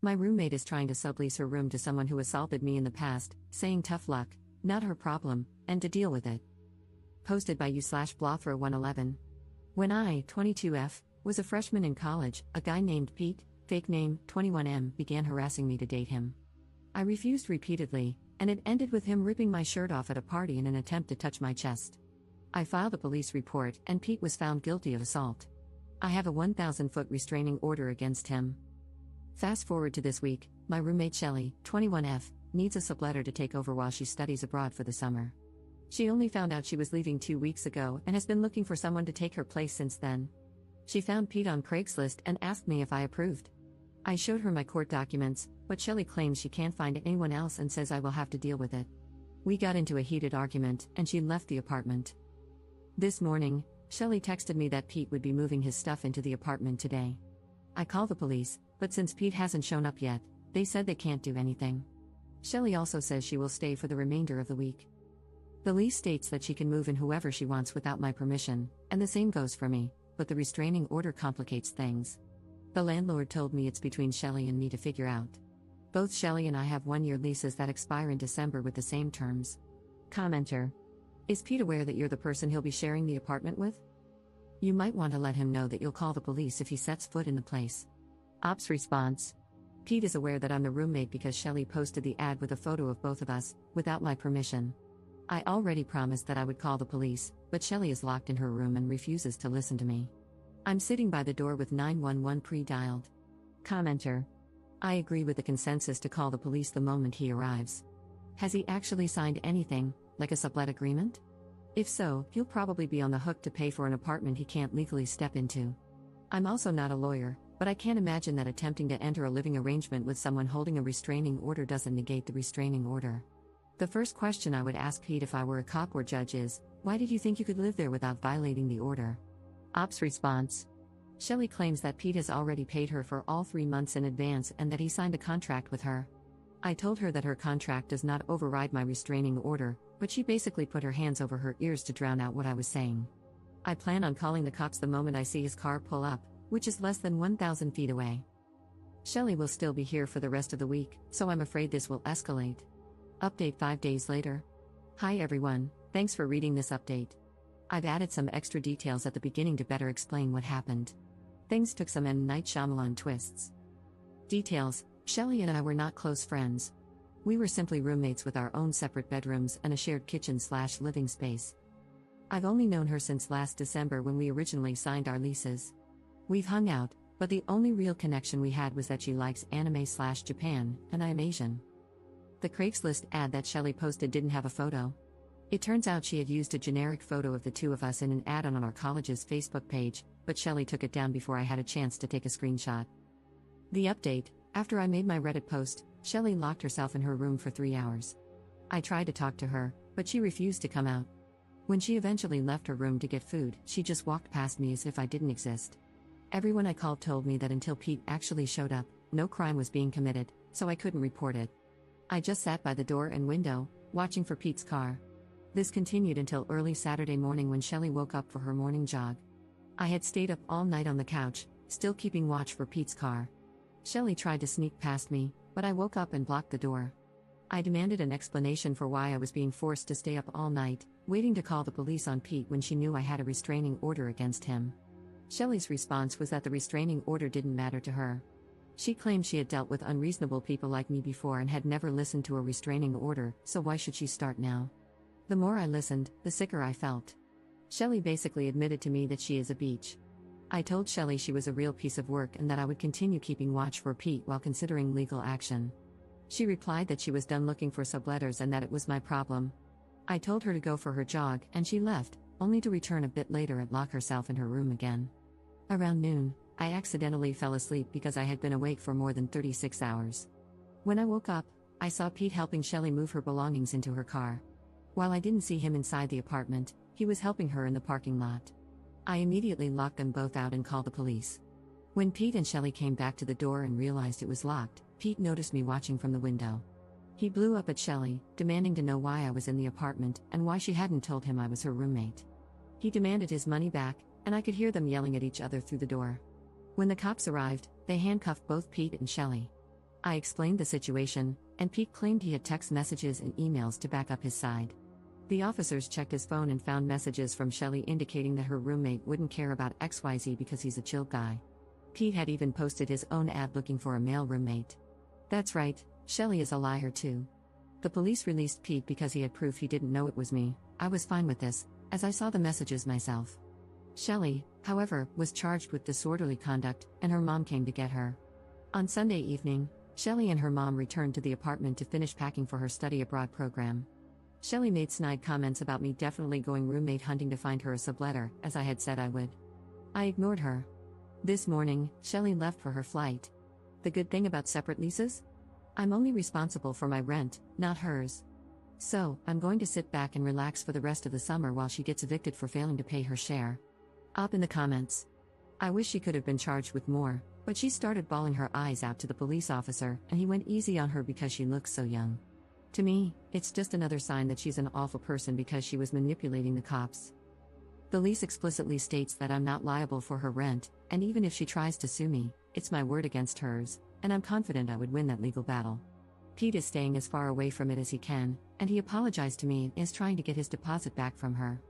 My roommate is trying to sublease her room to someone who assaulted me in the past, saying tough luck, not her problem, and to deal with it. Posted by you/Blothra111. When I, 22F, was a freshman in college, a guy named Pete, fake name 21M, began harassing me to date him. I refused repeatedly, and it ended with him ripping my shirt off at a party in an attempt to touch my chest. I filed a police report, and Pete was found guilty of assault. I have a 1,000-foot restraining order against him. Fast forward to this week, my roommate Shelly, 21F, needs a subletter to take over while she studies abroad for the summer. She only found out she was leaving 2 weeks ago and has been looking for someone to take her place since then. She found Pete on Craigslist and asked me if I approved. I showed her my court documents, but Shelly claims she can't find anyone else and says I will have to deal with it. We got into a heated argument, and she left the apartment. This morning, Shelly texted me that Pete would be moving his stuff into the apartment today. I called the police, but since Pete hasn't shown up yet, they said they can't do anything. Shelly also says she will stay for the remainder of the week. The lease states that she can move in whoever she wants without my permission, and the same goes for me, but the restraining order complicates things. The landlord told me it's between Shelly and me to figure out. Both Shelly and I have 1-year leases that expire in December with the same terms. Commenter. Is Pete aware that you're the person he'll be sharing the apartment with? You might want to let him know that you'll call the police if he sets foot in the place. Ops response. Pete is aware that I'm the roommate because Shelly posted the ad with a photo of both of us, without my permission. I already promised that I would call the police, but Shelly is locked in her room and refuses to listen to me. I'm sitting by the door with 911 pre-dialed. Commenter. I agree with the consensus to call the police the moment he arrives. Has he actually signed anything, like a sublet agreement? If so, he'll probably be on the hook to pay for an apartment he can't legally step into. I'm also not a lawyer, but I can't imagine that attempting to enter a living arrangement with someone holding a restraining order doesn't negate the restraining order. The first question I would ask Pete if I were a cop or judge is, why did you think you could live there without violating the order? Ops response. Shelly claims that Pete has already paid her for all 3 months in advance and that he signed a contract with her. I told her that her contract does not override my restraining order, but she basically put her hands over her ears to drown out what I was saying. I plan on calling the cops the moment I see his car pull up, which is less than 1,000 feet away. Shelly will still be here for the rest of the week, so I'm afraid this will escalate. Update 5 days later. Hi everyone, thanks for reading this update. I've added some extra details at the beginning to better explain what happened. Things took some M. Night Shyamalan twists. Details: Shelly and I were not close friends. We were simply roommates with our own separate bedrooms and a shared kitchen/living space. I've only known her since last December when we originally signed our leases. We've hung out, but the only real connection we had was that she likes anime/Japan, and I am Asian. The Craigslist ad that Shelly posted didn't have a photo. It turns out she had used a generic photo of the two of us in an ad on our college's Facebook page, but Shelly took it down before I had a chance to take a screenshot. The update: after I made my Reddit post, Shelly locked herself in her room for 3 hours. I tried to talk to her, but she refused to come out. When she eventually left her room to get food, she just walked past me as if I didn't exist. Everyone I called told me that until Pete actually showed up, no crime was being committed, so I couldn't report it. I just sat by the door and window, watching for Pete's car. This continued until early Saturday morning when Shelly woke up for her morning jog. I had stayed up all night on the couch, still keeping watch for Pete's car. Shelly tried to sneak past me, but I woke up and blocked the door. I demanded an explanation for why I was being forced to stay up all night, waiting to call the police on Pete when she knew I had a restraining order against him. Shelly's response was that the restraining order didn't matter to her. She claimed she had dealt with unreasonable people like me before and had never listened to a restraining order, so why should she start now? The more I listened, the sicker I felt. Shelly basically admitted to me that she is a beach. I told Shelly she was a real piece of work and that I would continue keeping watch for Pete while considering legal action. She replied that she was done looking for subletters and that it was my problem. I told her to go for her jog, and she left, only to return a bit later and lock herself in her room again. Around noon, I accidentally fell asleep because I had been awake for more than 36 hours. When I woke up, I saw Pete helping Shelly move her belongings into her car. While I didn't see him inside the apartment, he was helping her in the parking lot. I immediately locked them both out and called the police. When Pete and Shelly came back to the door and realized it was locked, Pete noticed me watching from the window. He blew up at Shelly, demanding to know why I was in the apartment and why she hadn't told him I was her roommate. He demanded his money back, and I could hear them yelling at each other through the door. When the cops arrived, they handcuffed both Pete and Shelly. I explained the situation, and Pete claimed he had text messages and emails to back up his side. The officers checked his phone and found messages from Shelley indicating that her roommate wouldn't care about XYZ because he's a chill guy. Pete had even posted his own ad looking for a male roommate. That's right, Shelley is a liar too. The police released Pete because he had proof he didn't know it was me. I was fine with this, as I saw the messages myself. Shelley, however, was charged with disorderly conduct, and her mom came to get her. On Sunday evening, Shelley and her mom returned to the apartment to finish packing for her study abroad program. Shelley made snide comments about me definitely going roommate hunting to find her a subletter, as I had said I would. I ignored her. This morning, Shelley left for her flight. The good thing about separate leases? I'm only responsible for my rent, not hers. So, I'm going to sit back and relax for the rest of the summer while she gets evicted for failing to pay her share. Up in the comments. I wish she could have been charged with more, but she started bawling her eyes out to the police officer, and he went easy on her because she looks so young. To me, it's just another sign that she's an awful person because she was manipulating the cops. The lease explicitly states that I'm not liable for her rent, and even if she tries to sue me, it's my word against hers, and I'm confident I would win that legal battle. Pete is staying as far away from it as he can, and he apologized to me and is trying to get his deposit back from her.